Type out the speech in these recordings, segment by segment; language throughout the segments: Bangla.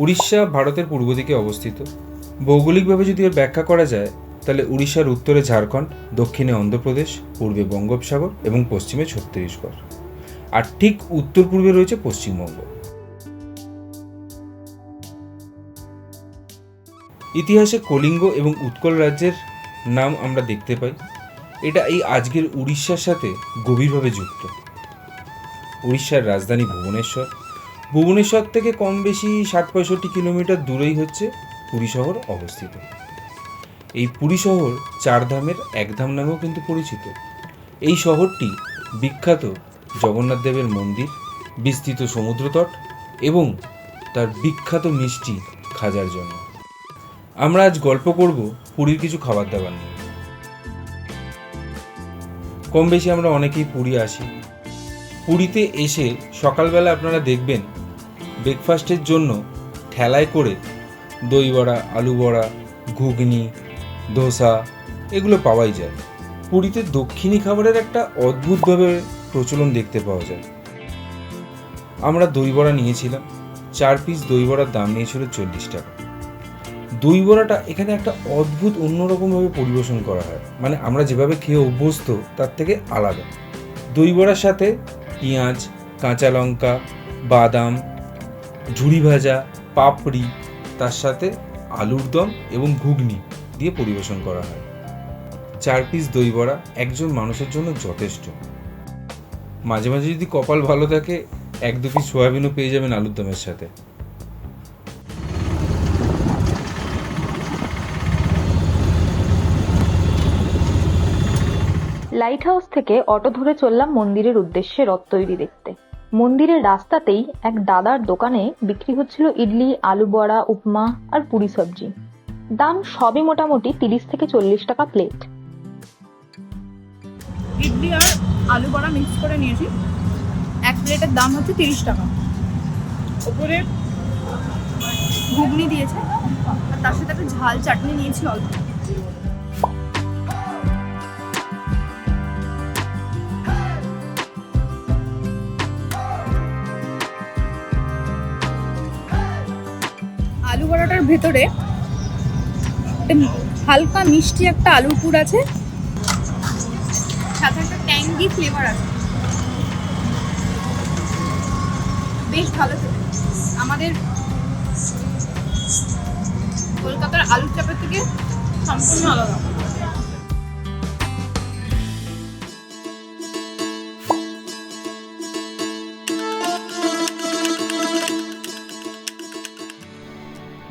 উড়িষ্যা ভারতের পূর্ব দিকে অবস্থিত। ভৌগোলিকভাবে যদি এর ব্যাখ্যা করা যায় তাহলে উড়িষ্যার উত্তরে ঝাড়খণ্ড, দক্ষিণে অন্ধ্রপ্রদেশ, পূর্বে বঙ্গোপসাগর এবং পশ্চিমে ছত্তিশগড়, আর ঠিক উত্তর পূর্বে রয়েছে পশ্চিমবঙ্গ। ইতিহাসে কলিঙ্গ এবং উৎকল রাজ্যের নাম আমরা দেখতে পাই। এটা এই আজকের উড়িষ্যার সাথে গভীরভাবে যুক্ত। উড়িষ্যার রাজধানী ভুবনেশ্বর। ভুবনেশ্বর থেকে কম বেশি 60-65 কিলোমিটার দূরেই হচ্ছে পুরী শহর অবস্থিত। এই পুরী শহর চারধামের একধাম নামেও কিন্তু পরিচিত। এই শহরটি বিখ্যাত জগন্নাথ দেবের মন্দির, বিস্তৃত সমুদ্রতট এবং তার বিখ্যাত মিষ্টি খাজার জন্য। আমরা আজ গল্প করব পুরীর কিছু খাবার দাবার নিয়ে। কম বেশি আমরা অনেকেই পুরী আসি। পুরীতে এসে সকালবেলা আপনারা দেখবেন ব্রেকফাস্টের জন্য ঠেলায় করে দই বড়া, আলু বড়া, ঘুগনি, ধোসা এগুলো পাওয়াই যায়। পুরীতে দক্ষিণী খাবারের একটা অদ্ভুতভাবে প্রচলন দেখতে পাওয়া যায়। আমরা দই বড়া নিয়েছিলাম। 4 পিস দই বড়ার দাম নিয়েছিল 40 টাকা। দই বড়াটা এখানে একটা অদ্ভুত অন্যরকমভাবে পরিবেশন করা হয়, মানে আমরা যেভাবে খেয়ে অভ্যস্ত তার থেকে আলাদা। দই বড়ার সাথে পেঁয়াজ, কাঁচা লঙ্কা, বাদাম, ঝুড়ি ভাজা, পাপড়ি, তার সাথে আলুর দম এবং ঘুগনি দিয়ে পরিবেশন করা হয়। 4 পিস দই বড়া একজন মানুষের জন্য যথেষ্ট। মাঝে মাঝে যদি কপাল ভালো থাকে 1-2 পিস সয়াবিনও পেয়ে যাবেন আলুর দমের সাথে। লাইট হাউস থেকে অটো ধরে চললাম মন্দিরের উদ্দেশ্যে রথ তৈরি দেখতে। মন্দিরের রাস্তাতেই এক দাদার দোকানে বিক্রি হচ্ছিল ইডলি, আলু বড়া, উপমা আর পুরি সবজি। দাম সবই মোটামুটি 30 থেকে 40 টাকা প্লেট। ইডলি আর আলু বড়া মিক্স করে নিয়েছি। এক প্লেটের দাম হচ্ছে 30 টাকা। ওপরে ঘুগনি দিয়েছে আর তার সাথে একটা ঝাল চাটনি নিয়েছি অল্প। আলু বড়াটার ভেতরে হালকা মিষ্টি একটা আলুর পুর আছে, সাথে একটা ট্যাঙ্গি ফ্লেভার আছে, বেশ ভালো খেতে। আমাদের কলকাতার আলুর চাপের থেকে সম্পূর্ণ আলাদা।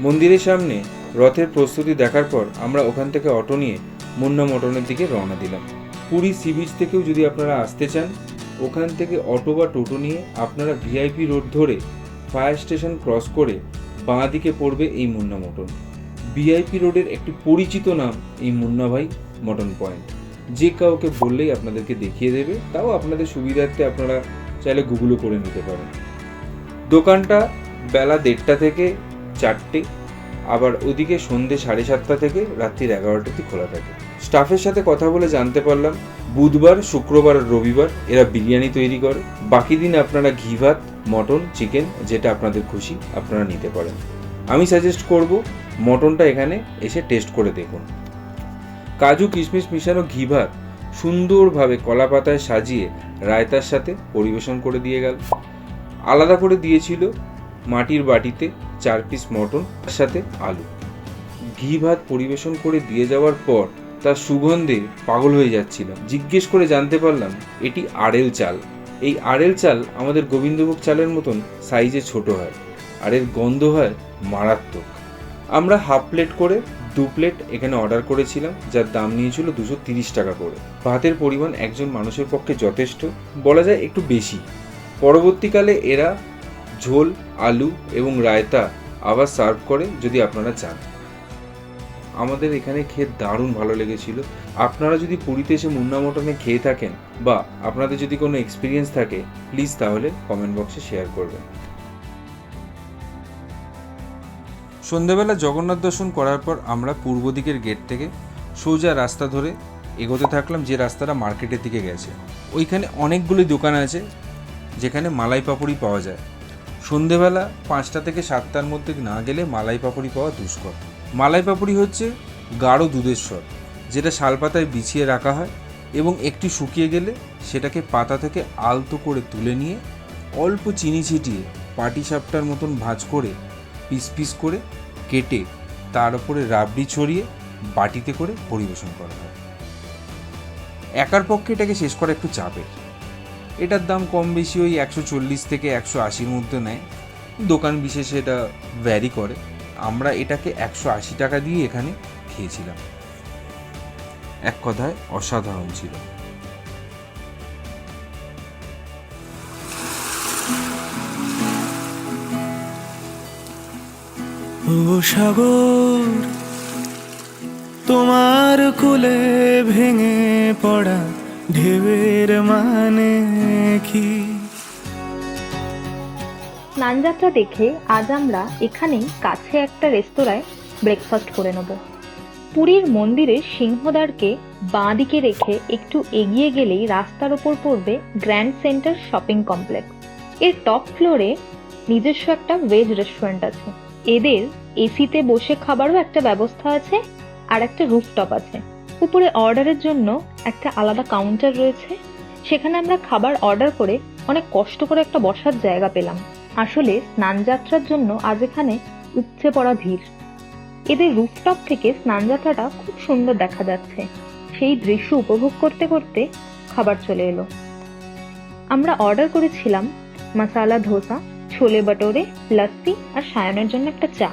মন্দিরের সামনে রথের প্রস্তুতি দেখার পর আমরা ওখান থেকে অটো নিয়ে মুন্না মটনের দিকে রওনা দিলাম। পুরী সি বিচ থেকেও যদি আপনারা আসতে চান, ওখান থেকে অটো বা টোটো নিয়ে আপনারা ভিআইপি রোড ধরে ফায়ার স্টেশন ক্রস করে বাঁ দিকে পড়বে এই মুন্না মটন। ভিআইপি রোডের একটি পরিচিত নাম এই মুন্না ভাই মটন পয়েন্ট। যে কাউকে বললেই আপনাদেরকে দেখিয়ে দেবে, তাও আপনাদের সুবিধার্থে আপনারা চাইলে গুগলও করে নিতে পারেন। দোকানটা বেলা 1:30 থেকে 4টে, আবার ওদিকে সন্ধ্যে 7:30 থেকে রাত্রি 11টা খোলা থাকে। স্টাফের সাথে কথা বলে জানতে পারলাম বুধবার, শুক্রবার আর রবিবার এরা বিরিয়ানি তৈরি করে। বাকি দিন আপনারা ঘি ভাত, মটন, চিকেন যেটা আপনাদের খুশি আপনারা নিতে পারেন। আমি সাজেস্ট করব মটনটা এখানে এসে টেস্ট করে দেখুন। কাজু কিশমিশ মিশানো ঘি ভাত সুন্দরভাবে কলা পাতায় সাজিয়ে রায়তার সাথে পরিবেশন করে দিয়ে গেল। আলাদা করে দিয়েছিল মাটির বাটিতে 4 পিস মটন তার সাথে আলু। ঘি ভাত পরিবেশন করে দিয়ে যাওয়ার পর তার সুগন্ধে পাগল হয়ে যাচ্ছিলাম। জিজ্ঞেস করে জানতে পারলাম এটি আড়েল চাল। এই আড়েল চাল আমাদের গোবিন্দভোগ চালের মতন সাইজে ছোট হয়, আর এর গন্ধ হয় মারাত্মক। আমরা হাফ প্লেট করে 2 প্লেট এখানে অর্ডার করেছিলাম, যার দাম নিয়েছিল 230 টাকা করে। ভাতের পরিমাণ একজন মানুষের পক্ষে যথেষ্ট, বলা যায় একটু বেশি। পরবর্তীকালে এরা ঝোল, আলু এবং রায়তা আবার সার্ভ করে যদি আপনারা চান। আমাদের এখানে খেয়ে দারুণ ভালো লেগেছিল। আপনারা যদি পুরীতে এসে মুন্না মটনে খেয়ে থাকেন বা আপনাদের যদি কোনো এক্সপিরিয়েন্স থাকে, প্লিজ তাহলে কমেন্ট বক্সে শেয়ার করবেন। সন্ধ্যাবেলা জগন্নাথ দর্শন করার পর আমরা পূর্ব দিকের গেট থেকে সোজা রাস্তা ধরে এগোতে থাকলাম, যে রাস্তাটা মার্কেটের দিকে গেছে। ওইখানে অনেকগুলি দোকান আছে যেখানে মালাই পাপড়ি পাওয়া যায়। সন্ধেবেলা 5টা থেকে 7টার মধ্যে না গেলে মালাই পাপড়ি পাওয়া দুষ্কর। মালাই পাপড়ি হচ্ছে গাঢ় দুধের স্বর, যেটা শালপাতায় বিছিয়ে রাখা হয় এবং একটু শুকিয়ে গেলে সেটাকে পাতা থেকে আলতো করে তুলে নিয়ে অল্প চিনি ছিটিয়ে পাটিসাপটার মতন ভাঁজ করে পিস পিস করে কেটে তার উপরে রাবড়ি ছড়িয়ে বাটিতে করে পরিবেশন করা হয়। একার পক্ষে এটাকে শেষ করা একটু চাপের। এটার দাম কম বেশি ওই 140 থেকে 180-র মধ্যে নেয়, দোকান বিশেষে এটা ভ্যারি করে। আমরা এটাকে 180 টাকা দিয়ে এখানে খেয়েছিলাম। এক কথায় অসাধারণ ছিল। ও সাগর, তোমার কোলে ভেঙে পড়া ঢেউয়ের মানে কি? স্নানযাত্রা দেখে আজ আমরা এখানেই কাছে একটা রেস্তোরাঁয় ব্রেকফাস্ট করে নেব। পুরীর মন্দিরের সিংহদ্বারকে বাঁ দিকে রেখে একটু এগিয়ে গেলেই রাস্তার ওপর পড়বে গ্র্যান্ড সেন্টার শপিং কমপ্লেক্স। এর টপ ফ্লোরে নিজস্ব একটা ভেজ রেস্টুরেন্ট আছে। এদের এসিতে বসে খাবারও একটা ব্যবস্থা আছে, আর একটা রুফটপ আছে। উপরে অর্ডারের জন্য একটা আলাদা কাউন্টার রয়েছে, সেখানে আমরা খাবার অর্ডার করে অনেক কষ্ট করে একটা বসার জায়গা পেলাম। আসলে স্নানযাত্রার জন্য আজ এখানে উপচে পড়া ভিড়। এদের রুফটপ থেকে স্নানযাত্রাটা খুব সুন্দর দেখা যাচ্ছে। সেই দৃশ্য উপভোগ করতে করতে খাবার চলে এলো। আমরা অর্ডার করেছিলাম মশালা ধোসা, ছোলে বাটোরে, লস্যি আর সায়নের জন্য একটা চা।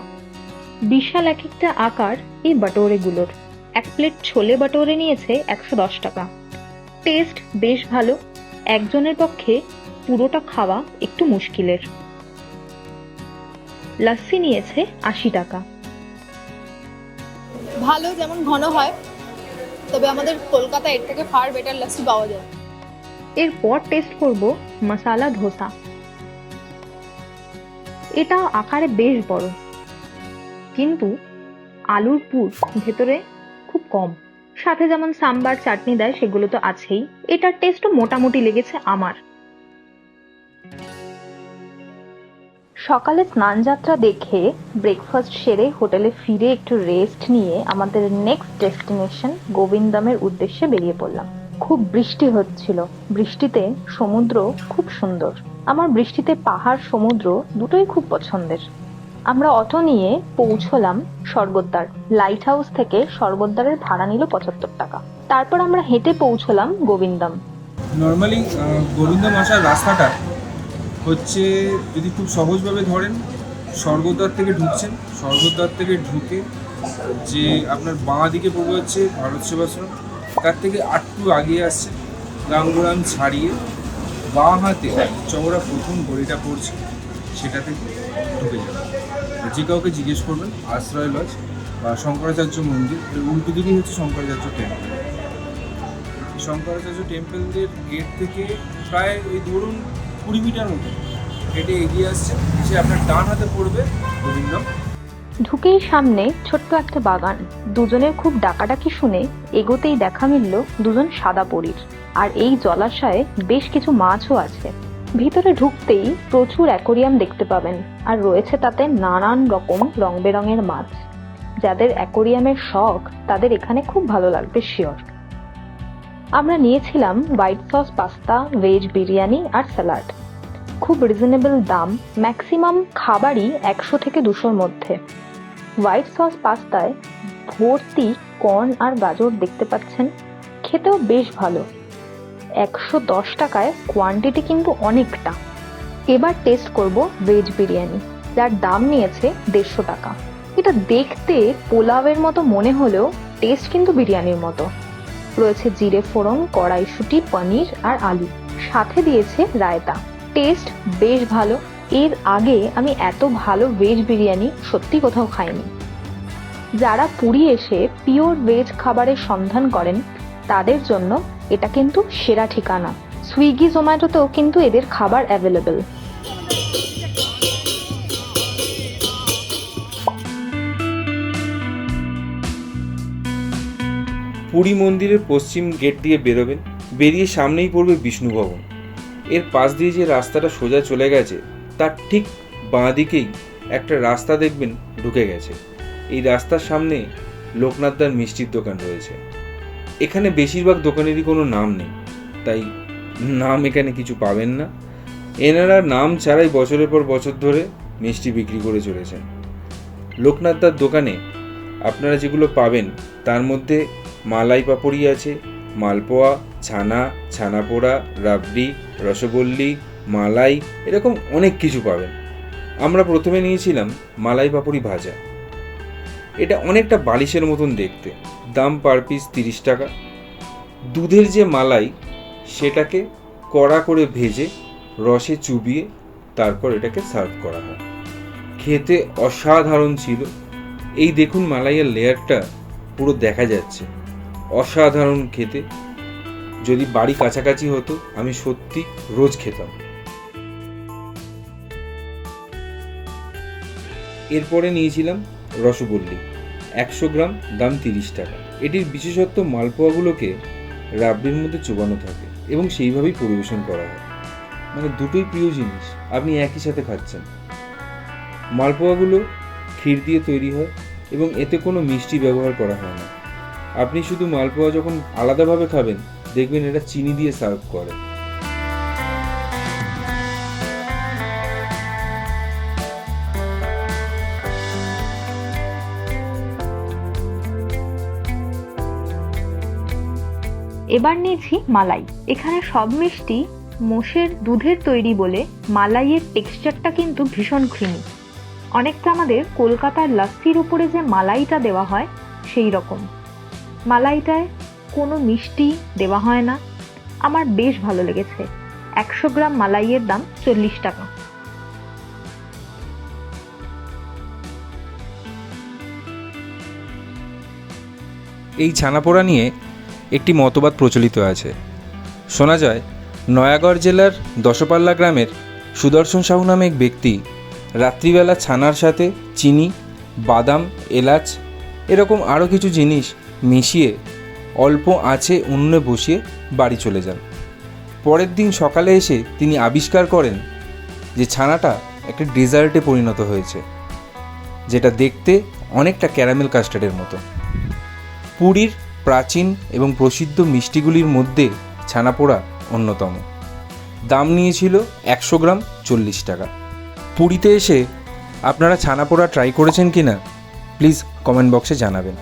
বিশাল এক একটা আকার এই বাটোরেগুলোর। এক প্লেট ছোলে বাটোরে নিয়েছে 110 টাকা। টেস্ট বেশ ভালো, একজনের পক্ষে পুরোটা খাওয়া একটু মুশকিলের। লস্যি নিয়েছে 80 টাকা। ভালো যেমন ঘন হয়, তবে আমাদের কলকাতায় এর থেকে ফার বেটার লস্যি পাওয়া যায়। এরপর টেস্ট করব মশালা ধোসা। এটা আকারে বেশ বড়, কিন্তু আলুর পুর ভেতরে খুব কম। সাথে যেমন সাম্বার চাটনি দেয় সেগুলো তো আছেই। এটার টেস্টও মোটামুটি লেগেছে আমার। সকালে স্নানযাত্রা দেখে ব্রেকফাস্ট সেরে হোটেলে ফিরে একটু রেস্ট নিয়ে আমাদের নেক্সট ডেস্টিনেশন গোবিন্দমের উদ্দেশ্যে বেরিয়ে পড়লাম। খুব বৃষ্টি হচ্ছিল। বৃষ্টিতে সমুদ্র খুব সুন্দর। আমার বৃষ্টিতে পাহাড় সমুদ্র দুটোই খুব পছন্দের। আমরা অটো নিয়ে পৌঁছলাম স্বর্গদ্বার। লাইট হাউস থেকে স্বর্গদ্বারের ভাড়া নিল 75 টাকা। তারপর আমরা হেঁটে পৌঁছলাম গোবিন্দম। নর্মালি গোবিন্দম আসার রাস্তাটা হচ্ছে, যদি খুব সহজভাবে ধরেন, স্বর্গদ্বার থেকে ঢুকছেন, স্বর্গদ্বার থেকে ঢুকে যে আপনার বাঁ দিকে পড়বে হচ্ছে ভারত সেবাশ্রম, তার থেকে একটু আগিয়ে আসছে গাঙ্গুরাম ছাড়িয়ে বাঁ হাতে চওড়া প্রথম গলিটা পড়ছে, সেটা থেকে ঢুকে যাবে। যে কাউকে জিজ্ঞেস করবেন আশ্রয় লজ বা শঙ্করাচার্য মন্দির, উল্টো দিকেই হচ্ছে শঙ্করাচার্য টেম্পল। শঙ্করাচার্য টেম্পলের গেট থেকে প্রায় ওই ধরুন 20 মিটার মতো হেঁটে এগিয়ে আসছে, এসে আপনার ডান হাতে পড়বে গোবিন্দম। ঢুকেই সামনে ছোট্ট একটা বাগান। দুজনের খুব ডাকাডাকি শুনে এগোতেই দেখা মিলল দুজন সাদা পরীর। আর এই জলাশয়ে বেশ কিছু মাছও আছে। ভিতরে ঢুকতেই প্রচুর অ্যাকোরিয়াম দেখতে পাবেন, আর রয়েছে তাতে নানান রকম রং বেরঙের মাছ। যাদের অ্যাকোরিয়ামের শখ তাদের এখানে খুব ভালো লাগবে শিওর। আমরা নিয়েছিলাম white sauce pasta, veg biryani আর স্যালাড। খুব রিজনেবল দাম, ম্যাক্সিমাম খাবারই 100 থেকে 200-র মধ্যে। হোয়াইট সস পাস্তায় ভর্তি কর্ন আর গাজর দেখতে পাচ্ছেন, খেতেও বেশ ভালো। 110 টাকায় কোয়ান্টিটি কিন্তু অনেকটা। এবার টেস্ট করব ভেজ বিরিয়ানি, যার দাম নিয়েছে 150 টাকা। এটা দেখতে পোলাওয়ের মতো মনে হলেও টেস্ট কিন্তু বিরিয়ানির মতো। রয়েছে জিরে ফোড়ন, কড়াইশুঁটি, পনির আর আলু, সাথে দিয়েছে রায়তা। টেস্ট বেশ ভালো। এর আগে আমি এত ভালো ভেজ বিরিয়ানি সত্যি কোথাও খাইনি। যারা পুরী এসে পিওর ভেজ খাবারের সন্ধান করেন তাদের জন্য এটা কিন্তু সেরা ঠিকানা। সুইগি, জোম্যাটোতেও কিন্তু এদের খাবার অ্যাভেলেবেল। পুরী মন্দিরের পশ্চিম গেট দিয়ে বেরোবেন, বেরিয়ে সামনেই পড়বে বিষ্ণু ভবন। এর পাশ দিয়ে যে রাস্তাটা সোজা চলে গেছে তার ঠিক বাঁ দিকেই একটা রাস্তা দেখবেন ঢুকে গেছে। এই রাস্তার সামনে লোকনাথদার মিষ্টির দোকান রয়েছে। এখানে বেশিরভাগ দোকানেরই কোনো নাম নেই, তাই নাম এখানে কিছু পাবেন না। এনারা নাম ছাড়াই বছরের পর বছর ধরে মিষ্টি বিক্রি করে চলেছেন। লোকনাথদার দোকানে আপনারা যেগুলো পাবেন তার মধ্যে মালাই পাপড়ি আছে, মালপোয়া, ছানা, ছানাপোড়া, রাবড়ি, রসগোল্লি, মালাই, এরকম অনেক কিছু পাবেন। আমরা প্রথমে নিয়েছিলাম মালাই পাপড়ি ভাজা। এটা অনেকটা বালিশের মতন দেখতে, দাম পার পিস 30 টাকা। দুধের যে মালাই সেটাকে কড়া করে ভেজে রসে চুবিয়ে তারপর এটাকে সার্ভ করা হয়। খেতে অসাধারণ ছিল। এই দেখুন মালাইয়ের লেয়ারটা পুরো দেখা যাচ্ছে, অসাধারণ খেতে। যদি বাড়ি কাছাকাছি হতো আমি সত্যি রোজ খেতাম। এরপরে নিয়েছিলাম রসগোল্লি, 100 গ্রাম, দাম 30 টাকা। এটির বিশেষত্ব মালপোয়াগুলোকে রাবড়ির মধ্যে চোবানো থাকে এবং সেইভাবেই পরিবেশন করা হয়। মানে দুটোই প্রিয় জিনিস আপনি একই সাথে খাচ্ছেন। মালপোয়াগুলো ক্ষীর দিয়ে তৈরি হয় এবং এতে কোনো মিষ্টি ব্যবহার করা হয় না। আপনি শুধু মালপোয়া যখন আলাদাভাবে খাবেন দেখবেন এটা চিনি দিয়ে সার্ভ করে। এবার নিয়েছি মালাই। এখানে সব মিষ্টি মোষের দুধের তৈরি বলে মালাইয়ের টেক্সচারটা কিন্তু ভীষণ ক্রিমি, অনেকটা আমাদের কলকাতার লাস্সির উপরে যে মালাইটা দেওয়া হয় সেই রকম। মালাইটায় কোনো মিষ্টি দেওয়া হয় না, আমার বেশ ভালো লেগেছে। 100 গ্রাম মালাইয়ের দাম 40 টাকা। এই ছানাপোড়া নিয়ে একটি মতবাদ প্রচলিত আছে। শোনা যায় নয়াগড় জেলার দশপাল্লা গ্রামের সুদর্শন সাহু নামে এক ব্যক্তি রাত্রিবেলা ছানার সাথে চিনি, বাদাম, এলাচ এরকম আরও কিছু জিনিস মিশিয়ে অল্প আঁচে উনুনে বসিয়ে বাড়ি চলে যান। পরের দিন সকালে এসে তিনি আবিষ্কার করেন যে ছানাটা একটা ডেজার্টে পরিণত হয়েছে, যেটা দেখতে অনেকটা ক্যারামেল কাস্টার্ডের মতো। পুরীর প্রাচীন এবং প্রসিদ্ধ মিষ্টিগুলির মধ্যে ছানাপোড়া অন্যতম। দাম নিয়েছিল 100 গ্রাম 40 টাকা। পুরীতে এসে আপনারা ছানাপোড়া ট্রাই করেছেন কি না প্লিজ কমেন্ট বক্সে জানাবেন।